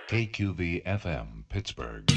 KQV-FM, Pittsburgh.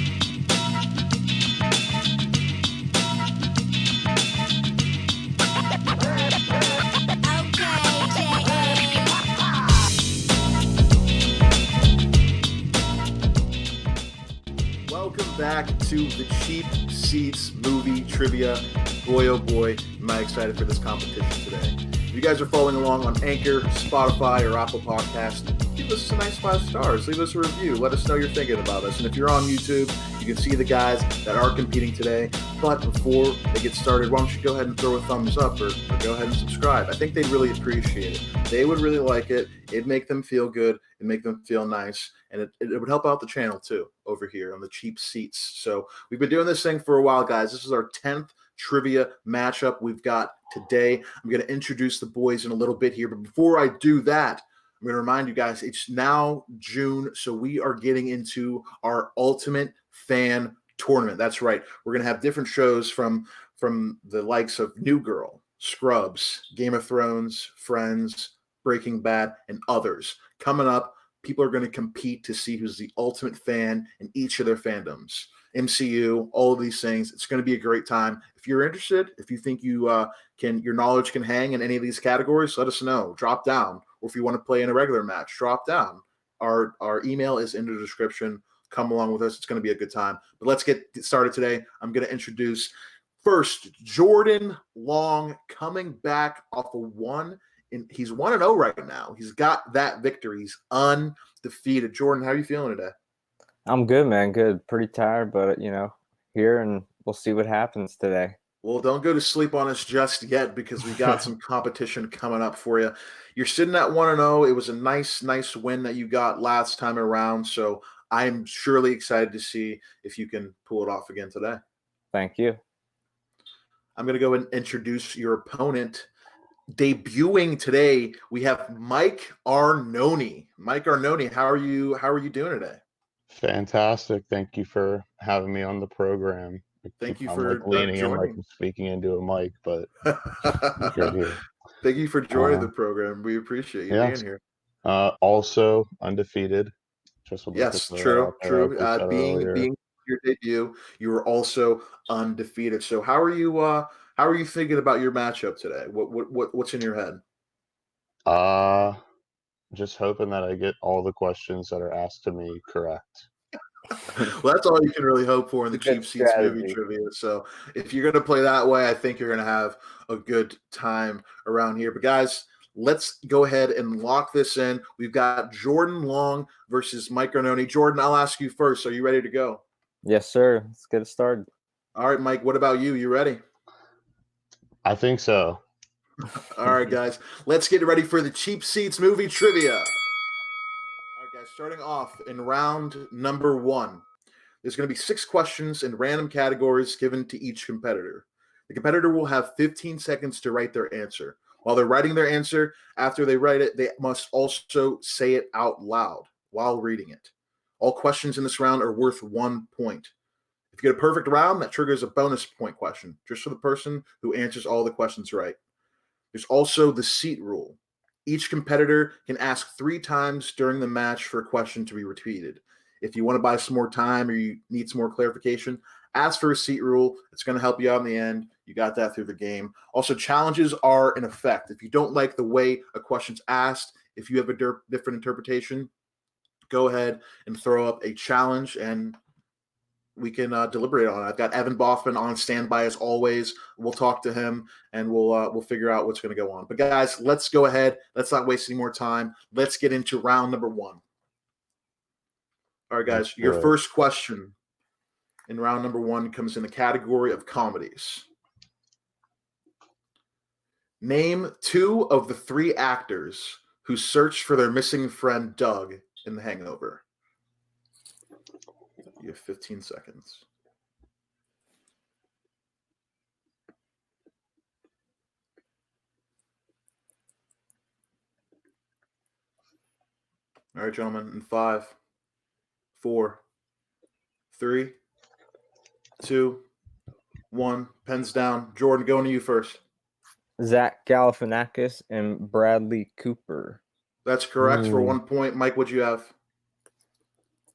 Welcome back to the Cheap Seats Movie Trivia. Boy, oh boy, am I excited for this competition today. If you guys are following along on Anchor, Spotify, or Apple Podcasts, give us a nice 5 stars. Leave us a review. Let us know you're thinking about us. And if you're on YouTube, you can see the guys that are competing today. But before they get started, why don't you go ahead and throw a thumbs up or go ahead and subscribe. I think they'd really appreciate it. They would really like it. It'd make them feel good. It'd make them feel nice. And it would help out the channel, too, over here on the Cheap Seats. So we've been doing this thing for a while, guys. This is our 10th trivia matchup we've got today. I'm going to introduce the boys in a little bit here. But before I do that, I'm going to remind you guys, it's now June, so we are getting into our Ultimate Fan Tournament. That's right. We're going to have different shows from the likes of New Girl, Scrubs, Game of Thrones, Friends, Breaking Bad, and others. Coming up, people are going to compete to see who's the ultimate fan in each of their fandoms. MCU, all of these things. It's going to be a great time. If you're interested, if you think your knowledge can hang in any of these categories, let us know. Drop down. Or if you want to play in a regular match, drop down. Our email is in the description. Come along with us. It's going to be a good time. But let's get started today. I'm going to introduce first Jordan Long, coming back off a one. And he's 1-0 right now. He's got that victory. He's undefeated. Jordan, how are you feeling today? I'm good, man. Good. Pretty tired, but, here, and we'll see what happens today. Well, don't go to sleep on us just yet because we got some competition coming up for you. You're sitting at 1-0. It was a nice win that you got last time around, so I'm surely excited to see if you can pull it off again today. Thank you. I'm going to go and introduce your opponent. Debuting today, we have Mike Arnoni. Mike Arnoni, how are you doing today? Fantastic. Thank you for having me on the program. Thank you I'm for leaning in like joining. I'm speaking into a mic, but good here. Thank you for joining the program. We appreciate you being here. Also undefeated. Just would like yes, to true. Being earlier. your debut, you were also undefeated. So how are you thinking about your matchup today? What's in your head? Just hoping that I get all the questions that are asked to me correct. Well, that's all you can really hope for in the Cheap Seats Movie Trivia. So if you're going to play that way, I think you're going to have a good time around here. But guys, let's go ahead and lock this in. We've got Jordan Long versus Mike Arnoni. Jordan, I'll ask you first. Are you ready to go? Yes, sir. Let's get it started. All right, Mike, what about you? You ready? I think so. All right, guys, let's get ready for the Cheap Seats Movie Trivia. All right, guys, starting off in round number 1. There's going to be 6 questions in random categories given to each competitor. The competitor will have 15 seconds to write their answer. While they're writing their answer, after they write it, they must also say it out loud while reading it. All questions in this round are worth 1 point. If you get a perfect round, that triggers a bonus point question, just for the person who answers all the questions right. There's also the seat rule. Each competitor can ask 3 times during the match for a question to be repeated. If you want to buy some more time or you need some more clarification, ask for a seat rule. It's going to help you out in the end. You got that through the game. Also, challenges are in effect. If you don't like the way a question's asked, if you have a different interpretation, go ahead and throw up a challenge and we can deliberate on it. I've got Evan Boffman on standby as always. We'll talk to him and we'll figure out what's going to go on. But guys, let's go ahead. Let's not waste any more time. Let's get into round number 1. All right, guys, your first question in round number 1 comes in the category of comedies. Name 2 of the 3 actors who searched for their missing friend Doug in The Hangover. You have 15 seconds. All right, gentlemen, in 5, 4, 3, 2, 1. Pens down. Jordan, going to you first. Zach Galifianakis and Bradley Cooper. That's correct for 1 point. Mike, what'd you have?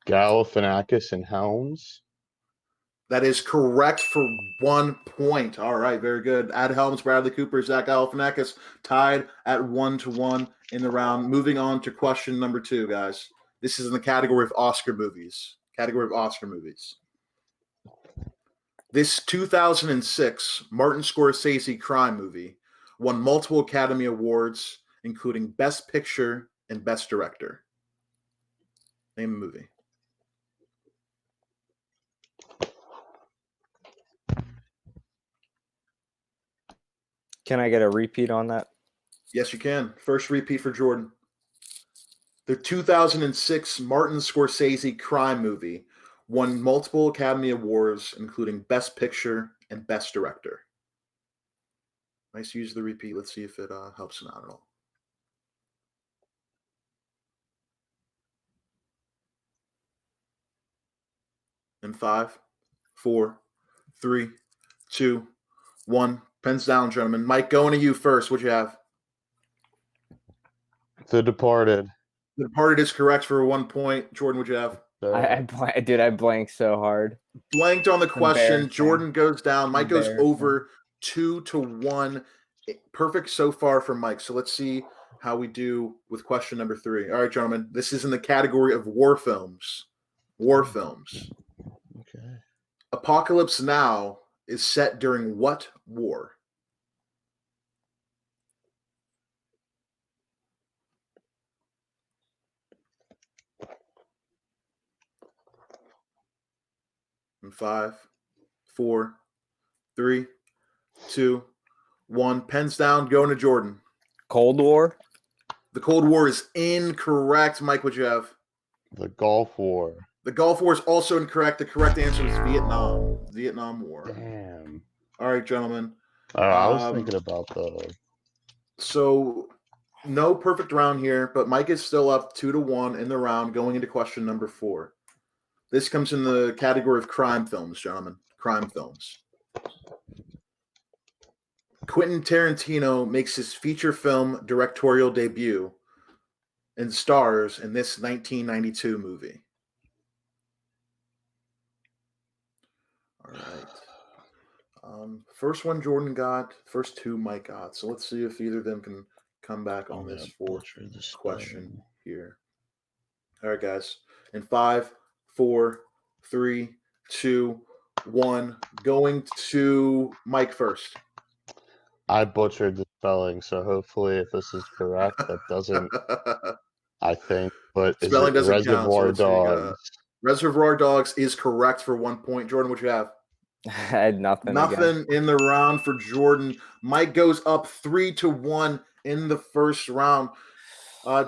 Galifianakis and Helms. That is correct for 1 point. All right, very good. Ad Helms, Bradley Cooper, Zach Galifianakis tied at 1-1 in the round. Moving on to question number 2, guys. This is in the category of Oscar movies. This 2006 Martin Scorsese crime movie won multiple Academy Awards, including Best Picture and Best Director. Name a movie. Can I get a repeat on that? Yes, you can. First repeat for Jordan. The 2006 Martin Scorsese crime movie won multiple Academy Awards, including Best Picture and Best Director. Nice use of the repeat. Let's see if it helps him out at all. In 5, 4, 3, 2, 1. Pens down, gentlemen. Mike, going to you first. What'd you have? The Departed. The Departed is correct for 1 point. Jordan, what'd you have? I blanked so hard. Blanked on the question. Embarrassing. Jordan goes down. Mike goes over 2-1. Perfect so far for Mike. So let's see how we do with question number 3. All right, gentlemen. This is in the category of war films. Okay. Apocalypse Now is set during what war? In 5, 4, 3, 2, 1. Pens down. Going to Jordan. Cold War? The Cold War is incorrect. Mike, what'd you have? The Gulf War. The Gulf War is also incorrect. The correct answer is Vietnam. Vietnam War. Damn. All right, gentlemen. I was thinking about the. So no perfect round here, but Mike is still up 2-1 in the round going into question number 4. This comes in the category of crime films, gentlemen. Crime films. Quentin Tarantino makes his feature film directorial debut and stars in this 1992 movie. All right. First one Jordan got, first 2 Mike got. So let's see if either of them can come back on this 4th question here. All right, guys. In 5, 4, 3, 2, 1. Going to Mike first. I butchered the spelling, so hopefully, if this is correct, that doesn't. I think, but Spelling doesn't Reservoir count. So Dogs? Reservoir Dogs is correct for 1 point. Jordan, what you have? I had nothing. Nothing in the round for Jordan. Mike goes up 3-1 in the first round.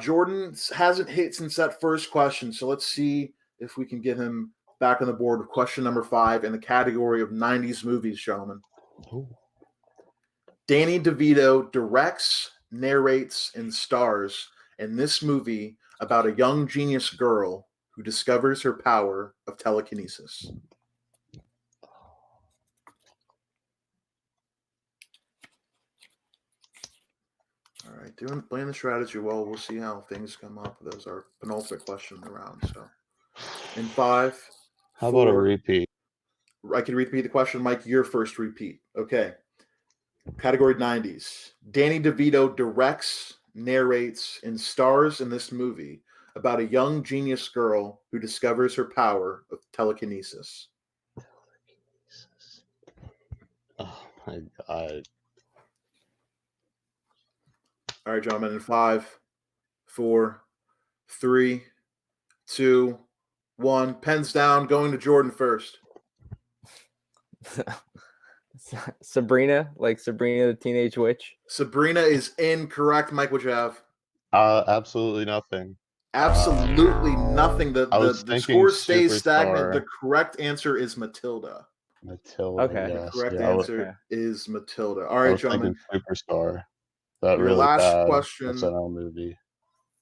Jordan hasn't hit since that first question, so let's see if we can get him back on the board with question number 5 in the category of 90s movies, gentlemen. Ooh. Danny DeVito directs, narrates, and stars in this movie about a young genius girl who discovers her power of telekinesis. All right, playing the strategy well. We'll see how things come up. Those are penultimate question in the round. So, in 5, How about a repeat? I can repeat the question, Mike. Your first repeat. Okay. Category 90s. Danny DeVito directs, narrates, and stars in this movie about a young genius girl who discovers her power of telekinesis. Oh my God. All right, gentlemen. In 5, 4, 3, 2, 1. Pens down. Going to Jordan first. Sabrina, like Sabrina the Teenage Witch. Sabrina is incorrect. Mike, what'd you have? Absolutely nothing. Absolutely nothing. The score stays stagnant. Superstar. The correct answer is Matilda. Matilda. Okay. Yes. The correct Yeah, answer is Matilda. All I right, was gentlemen. thinking Superstar. That Your really last bad question. SNL movie.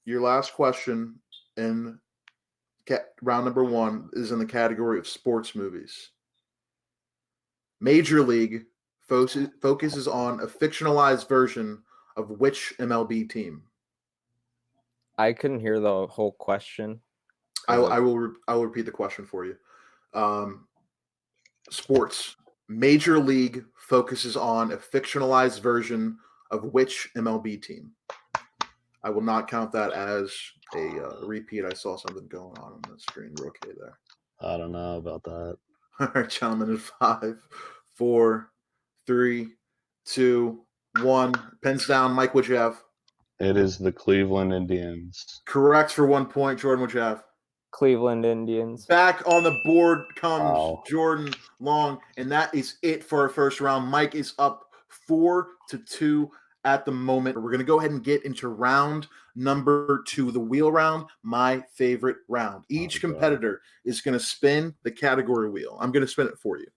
Your last question in round number 1 is in the category of sports movies. Major League focuses on a fictionalized version of which MLB team? I couldn't hear the whole question. I will repeat the question for you. Sports. Major League focuses on a fictionalized version of which MLB team? I will not count that as a repeat. I saw something going on the screen. We're okay there. I don't know about that. All right, gentlemen, in 5, 4, 3, 2, 1. Pens down. Mike, what'd you have? It is the Cleveland Indians. Correct for 1 point. Jordan, what'd you have? Cleveland Indians. Back on the board comes Wow. Jordan Long, and that is it for our first round. Mike is up 4-2 at the moment. We're going to go ahead and get into round number 2, the wheel round, my favorite round. Each competitor is going to spin the category wheel. I'm going to spin it for you.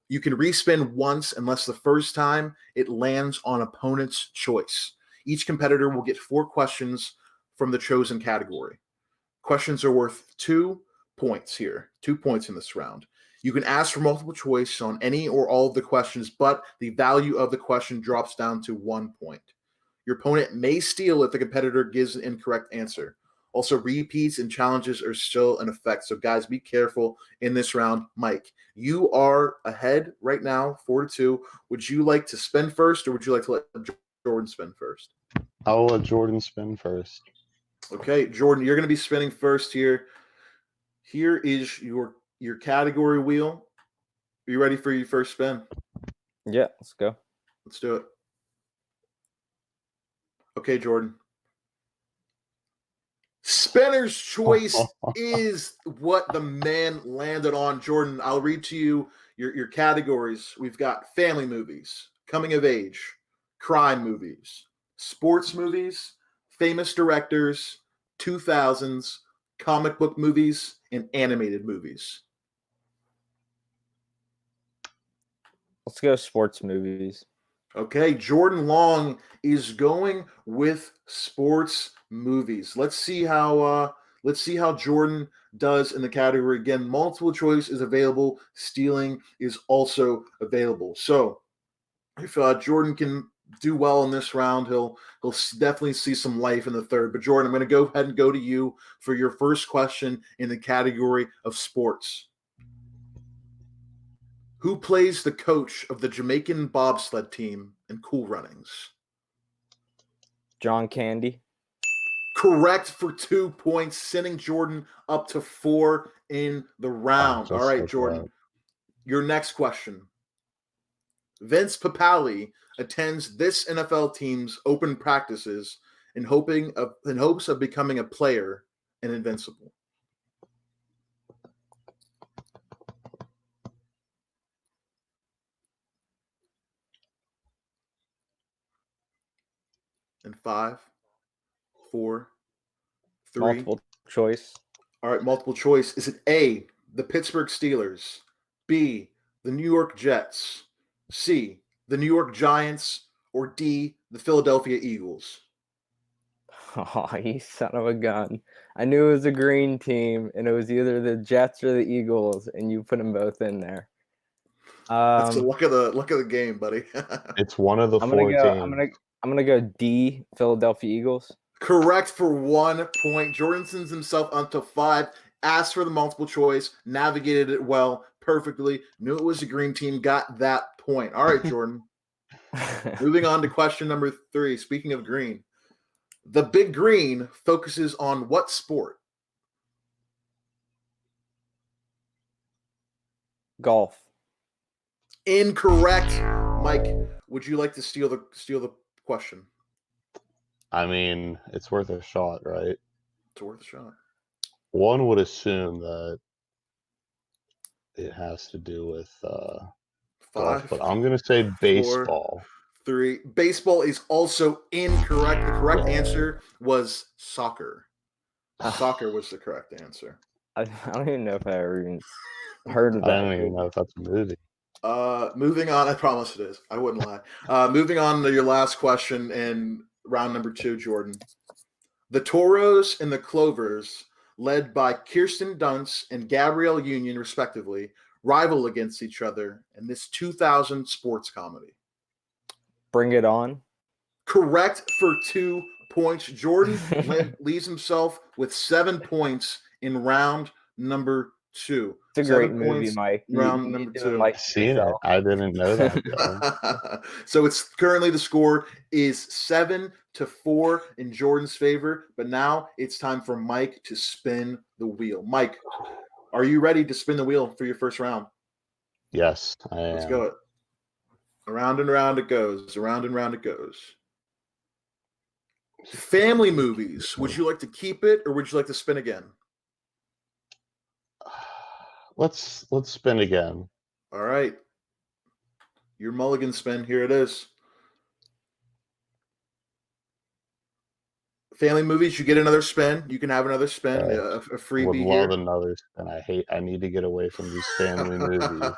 You can respin once unless the first time it lands on opponent's choice. Each competitor will get 4 questions from the chosen category. Questions are worth 2 points here, 2 points in this round. You can ask for multiple choice on any or all of the questions, but the value of the question drops down to 1 point. Your opponent may steal if the competitor gives an incorrect answer. Also, repeats and challenges are still in effect. So, guys, be careful in this round. Mike, you are ahead right now, 4-2. Would you like to spin first, or would you like to let Jordan spin first? I'll let Jordan spin first. Okay, Jordan, you're going to be spinning first here. Here is your category wheel. Are you ready for your first spin? Yeah, let's go. Let's do it. Okay, Jordan. Spinner's choice is what the man landed on. Jordan, I'll read to you your categories. We've got family movies, coming of age, crime movies, sports movies, famous directors, 2000s, comic book movies, and animated movies. Let's go sports movies. Okay, Jordan Long is going with sports movies. Let's see how Jordan does in the category. Again, multiple choice is available. Stealing is also available. So if Jordan can do well in this round, he'll definitely see some life in the third. But Jordan, I'm going to go ahead and go to you for your first question in the category of sports. Who plays the coach of the Jamaican bobsled team in Cool Runnings? John Candy. Correct for 2 points, sending Jordan up to 4 in the round. All right, Jordan, your next question. Vince Papale attends this NFL team's open practices in hopes of becoming a player in Invincible. In 5, 4, 3. Multiple choice. All right, multiple choice. Is it A, the Pittsburgh Steelers, B, the New York Jets, C, the New York Giants, or D, the Philadelphia Eagles? Oh, you son of a gun. I knew it was a green team, and it was either the Jets or the Eagles, and you put them both in there. That's the look of the game, buddy. It's one of the 4 teams. I'm gonna go D, Philadelphia Eagles. Correct for 1 point. Jordan sends himself onto 5. Asked for the multiple choice, navigated it well, perfectly. Knew it was a green team, got that point. All right, Jordan. Moving on to question number 3. Speaking of green, the Big Green focuses on what sport? Golf. Incorrect. Mike, would you like to steal the question? I mean, it's worth a shot, right? It's worth a shot. One would assume that it has to do with 5, golf, but I'm going to say baseball. 4, 3. Baseball is also incorrect. The correct answer was soccer. Soccer was the correct answer. I don't even know if I ever even heard of that. I don't even know if that's a movie. Moving on, I promise it is. I wouldn't lie. Moving on to your last question in round number 2, Jordan. The Toros and the Clovers, led by Kirsten Dunst and Gabrielle Union, respectively, rival against each other in this 2000 sports comedy. Bring It On. Correct for 2 points. Jordan leaves himself with 7 points in round number 2. It's a 7 great movie, points Mike. in round You number need to 2. enlighten I've seen it. yourself. I didn't know that, though. So it's currently the score is 7-4 in Jordan's favor, but now it's time for Mike to spin the wheel. Mike, are you ready to spin the wheel for your first round? Yes, I am. Let's go. Around and round it goes. Around and round it goes. Family movies. Would you like to keep it or would you like to spin again? Let's spin again. All right. Your mulligan spin. Here it is. Family movies, you get another spin. You can have another spin, a freebie Would here. love another spin. I need to get away from these family movies.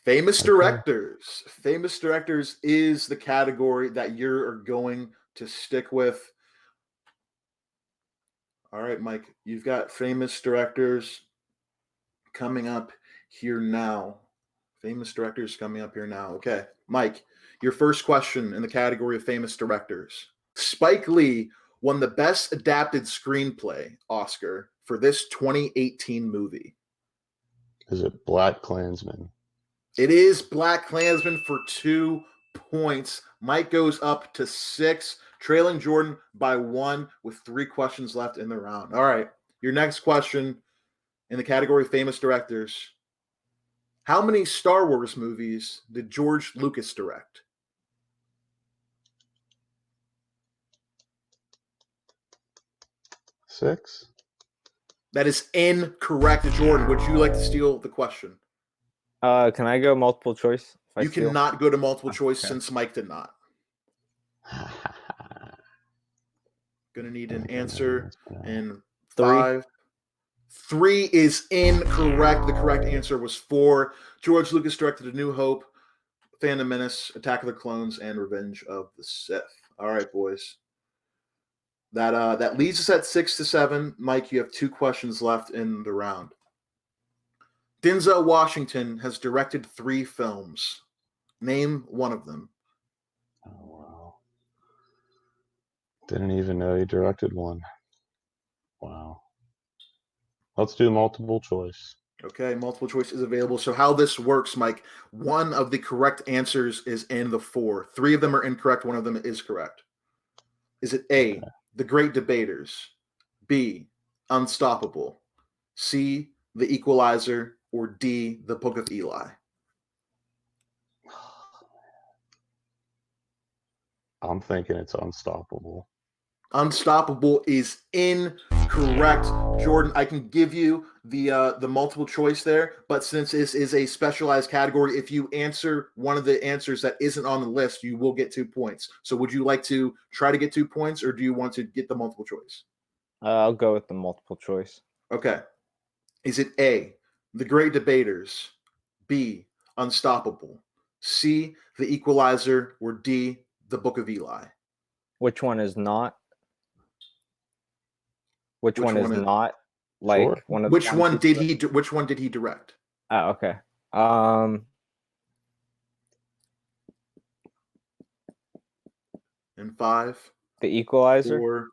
Famous Okay. directors. Famous directors is the category that you're going to stick with. All right, Mike, you've got famous directors coming up here now. Famous directors coming up here now. Okay, Mike, your first question in the category of famous directors. Spike Lee won the Best Adapted Screenplay Oscar for this 2018 movie. Is it Black Klansman? It is Black Klansman for 2 points. Mike goes up to 6, trailing Jordan by 1 with 3 questions left in the round. All right, your next question in the category of famous directors. How many Star Wars movies did George Lucas direct? 6? That is incorrect, Jordan. Would you like to steal the question? Can I go multiple choice? if I You steal? cannot go to multiple choice Okay. since Mike did not. Gonna need an answer in 3. 5. 3 is incorrect. The correct answer was 4. George Lucas directed A New Hope, Phantom Menace, Attack of the Clones, and Revenge of the Sith. All right, boys. That leaves us at 6-7. Mike, you have 2 questions left in the round. Denzel Washington has directed 3 films. Name one of them. Oh, wow. Didn't even know he directed one. Wow. Let's do multiple choice. Okay, multiple choice is available. So how this works, Mike, one of the correct answers is in the 4. 3 of them are incorrect. One of them is correct. Is it A, The Great Debaters, B, Unstoppable, C, The Equalizer, or D, The Book of Eli? I'm thinking it's Unstoppable. Unstoppable is incorrect. Jordan, I can give you the multiple choice there, but since this is a specialized category, if you answer one of the answers that isn't on the list, you will get 2 points. So would you like to try to get 2 points, or do you want to get the multiple choice? I'll go with the multiple choice. Okay. Is it A, The Great Debaters, B, Unstoppable, C, The Equalizer, or D, The Book of Eli? Which one is not? Which Which one is one is- not? Like Sure. one of the Which ones one you did said? Which one did he direct? Oh, okay. In 5, The Equalizer. 4.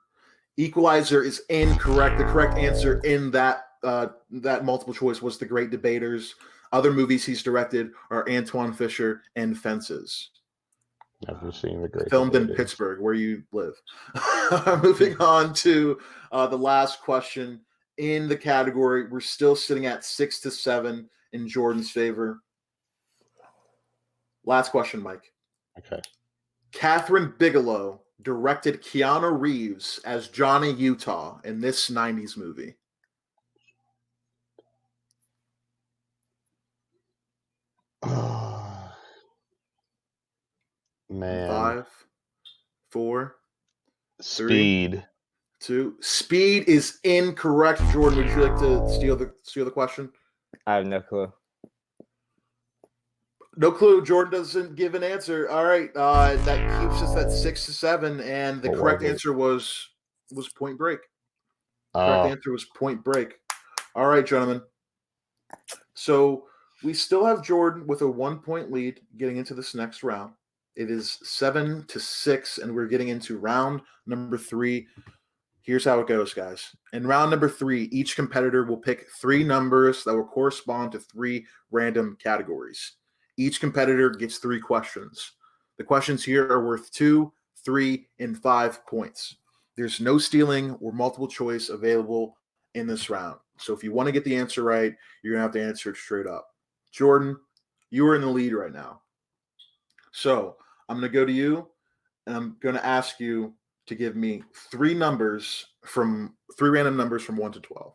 Equalizer is incorrect. The correct answer in that multiple choice was The Great Debaters. Other movies he's directed are Antoine Fisher and Fences. Never seen The Great Filmed in Debaters. Pittsburgh, where you live. Moving on to the last question in the category. We're still sitting at 6-7 in Jordan's favor. Last question, Mike. Okay. Catherine Bigelow directed Keanu Reeves as Johnny Utah in this 90s movie. Man. 5, 4, Speed. 2. Speed is incorrect. Jordan, would you like to steal the question? I have no clue. No clue. Jordan doesn't give an answer. All right, that keeps us at 6-7, and the What correct was it? answer was Point Break. Correct Oh, answer was Point Break. All right, gentlemen. So we still have Jordan with a 1-point lead getting into this next round. It is 7-6, and we're getting into round number 3. Here's how it goes, guys. In round number 3, each competitor will pick 3 numbers that will correspond to 3 random categories. Each competitor gets 3 questions. The questions here are worth 2, 3, and 5 points. There's no stealing or multiple choice available in this round. So if you want to get the answer right, you're going to have to answer it straight up. Jordan, you are in the lead right now. So I'm going to go to you, and I'm going to ask you to give me 3 random numbers from 1 to 12.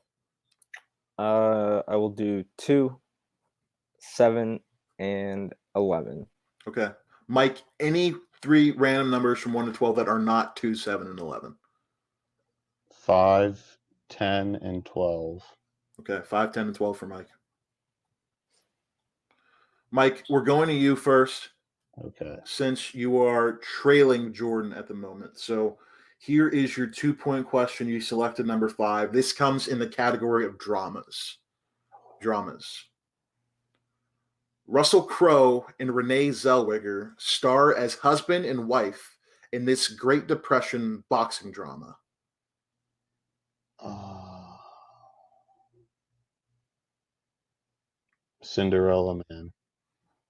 I will do 2, 7, and 11. Okay. Mike, any 3 random numbers from 1 to 12 that are not 2, 7, and 11. 5, 10, and 12. Okay, 5, 10, and 12 for Mike. Mike, we're going to you first. Okay. Since you are trailing Jordan at the moment. So here is your 2-point question. You selected number 5. This comes in the category of dramas. Russell Crowe and Renee Zellweger star as husband and wife in this Great Depression boxing drama. Cinderella Man.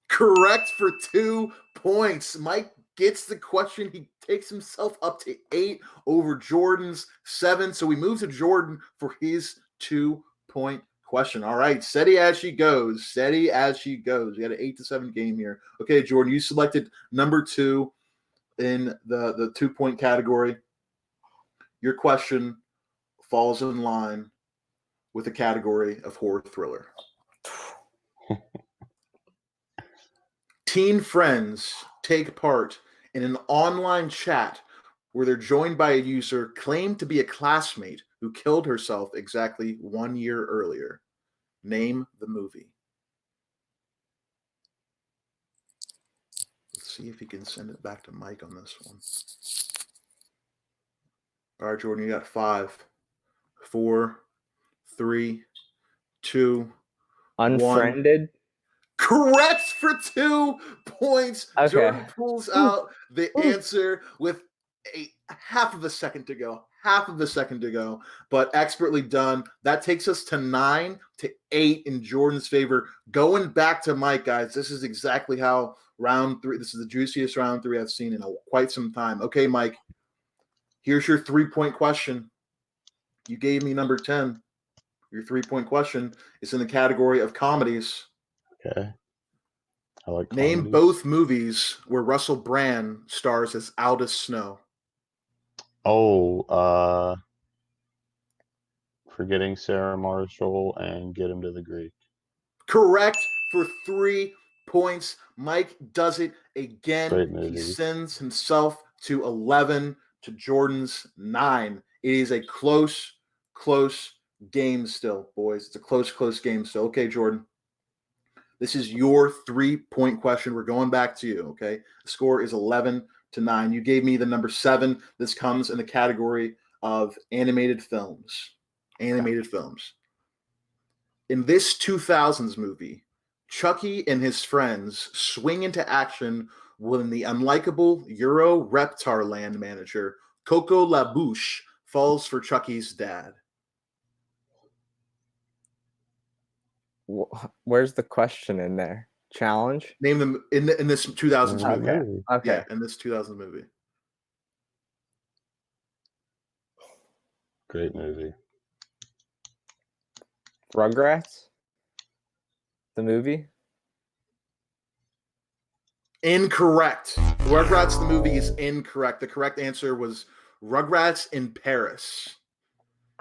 Correct for 2 points. Mike gets the question. He takes himself up to 8 over Jordan's 7. So we move to Jordan for his 2-point question. All right, steady as she goes. We got an 8-7 game here. Okay, Jordan, you selected number 2 in the 2-point category. Your question falls in line with the category of horror thriller. Teen friends take part in an online chat where they're joined by a user claimed to be a classmate who killed herself exactly 1 year earlier. Name the movie. Let's see if he can send it back to Mike on this one. All right, Jordan, you got 5, 4, 3, 2, Unfriended? 1. Correct for 2 points. Okay. Jordan pulls out the answer with a half of a second to go, but expertly done. That takes us to 9-8 in Jordan's favor. Going back to Mike, guys, this is exactly how round 3, this is the juiciest round 3 I've seen in quite some time. Okay, Mike, here's your 3-point question. You gave me number 10. Your 3-point question is in the category of comedies. Okay. I like Name comedies. both movies where Russell Brand stars as Aldous Snow. Forgetting Sarah Marshall and Get Him to the Greek. Correct for 3 points. Mike does it again. Great movie. He sends himself to 11 to Jordan's 9. It is a close game still, boys. It's a close game still. Okay, Jordan. This is your 3-point question. We're going back to you, okay? The score is 11-9. You gave me the number 7. This comes in the category of animated films. In this 2000s movie, Chucky and his friends swing into action when the unlikable Euro Reptar land manager, Coco LaBouche, falls for Chucky's dad. Where's the question in there? Challenge? Name them in this 2000s movie. Okay. Yeah, in this 2000s movie. Great movie. Rugrats? The movie? Incorrect. Rugrats the movie is incorrect. The correct answer was Rugrats in Paris.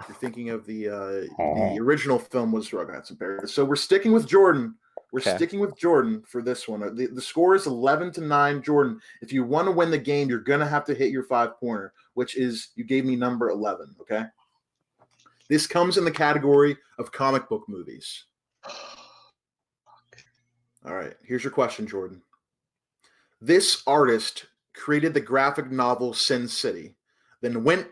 You're thinking of the original film was Rugrats in Paris. So we're sticking with Jordan. Sticking with Jordan for this one. The score is 11-9. Jordan, if you want to win the game, you're going to have to hit your 5-pointer, which is you gave me number 11, okay? This comes in the category of comic book movies. All right, here's your question, Jordan. This artist created the graphic novel Sin City, then went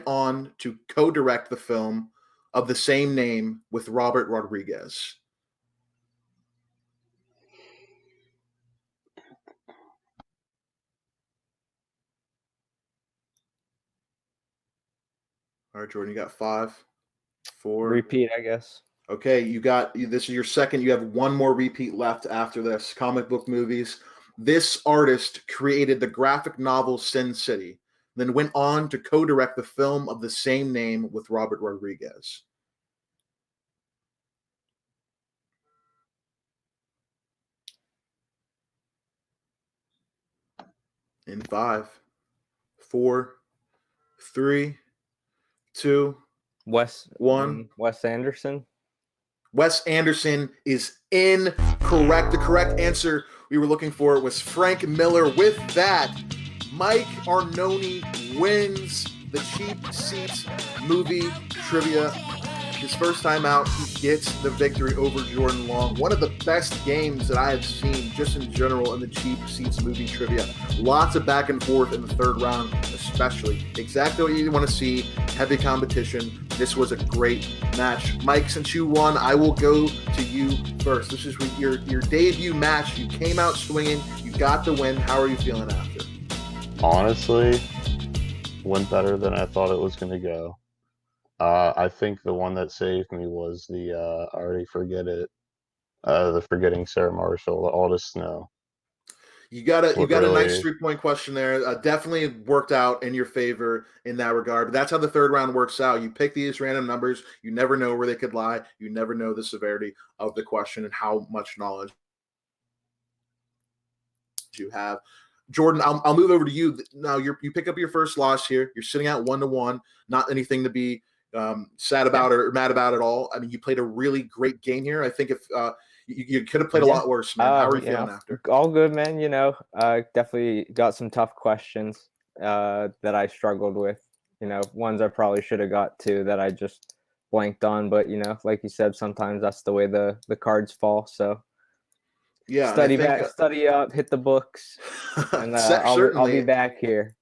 on to co-direct the film of the same name with Robert Rodriguez. All right, Jordan, you got 5, 4. Repeat, I guess. Okay, this is your second. You have one more repeat left after this. Comic book movies. This artist created the graphic novel Sin City, then went on to co-direct the film of the same name with Robert Rodriguez. In 5, 4, 3, 2, Wes 1. Wes Anderson. Wes Anderson is incorrect. The correct answer we were looking for was Frank Miller. With that, Mike Arnoni wins the Cheap Seats movie trivia. His first time out, he gets the victory over Jordan Long. One of the best games that I have seen just in general in the Cheap Seats movie trivia. Lots of back and forth in the third round, especially. Exactly what you want to see. Heavy competition. This was a great match. Mike, since you won, I will go to you first. This is your debut match. You came out swinging. You got the win. How are you feeling after? Honestly, went better than I thought it was going to go. I think the one that saved me was the I already forget it. The forgetting Sarah Marshall, all the snow. You got a Really? nice 3-point question there. Definitely worked out in your favor in that regard. But that's how the third round works out. You pick these random numbers. You never know where they could lie. You never know the severity of the question and how much knowledge you have. Jordan, I'll move over to you now. You pick up your first loss here. You're sitting at 1-1. Not anything to be sad about or mad about at all. I mean, you played a really great game here. I think if you could have played a lot worse, man. How are you feeling after? All good, man. Definitely got some tough questions that I struggled with. Ones I probably should have got to that I just blanked on. But like you said, sometimes that's the way the cards fall. So yeah, study up, hit the books, and I'll be back here.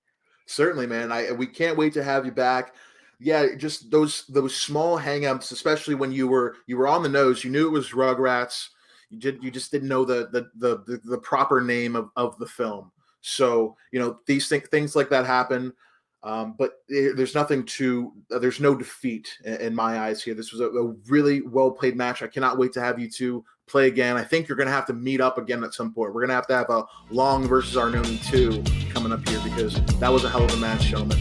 Certainly, man. We can't wait to have you back. Yeah, just those small hangups, especially when you were on the nose. You knew it was Rugrats. You just didn't know the proper name of the film. So these things like that happen. But there's no defeat in my eyes here. This was a really well played match. I cannot wait to have you two play again. I think you're going to have to meet up again at some point. We're going to have a Long versus Arnoni 2 coming up here because that was a hell of a match, gentlemen.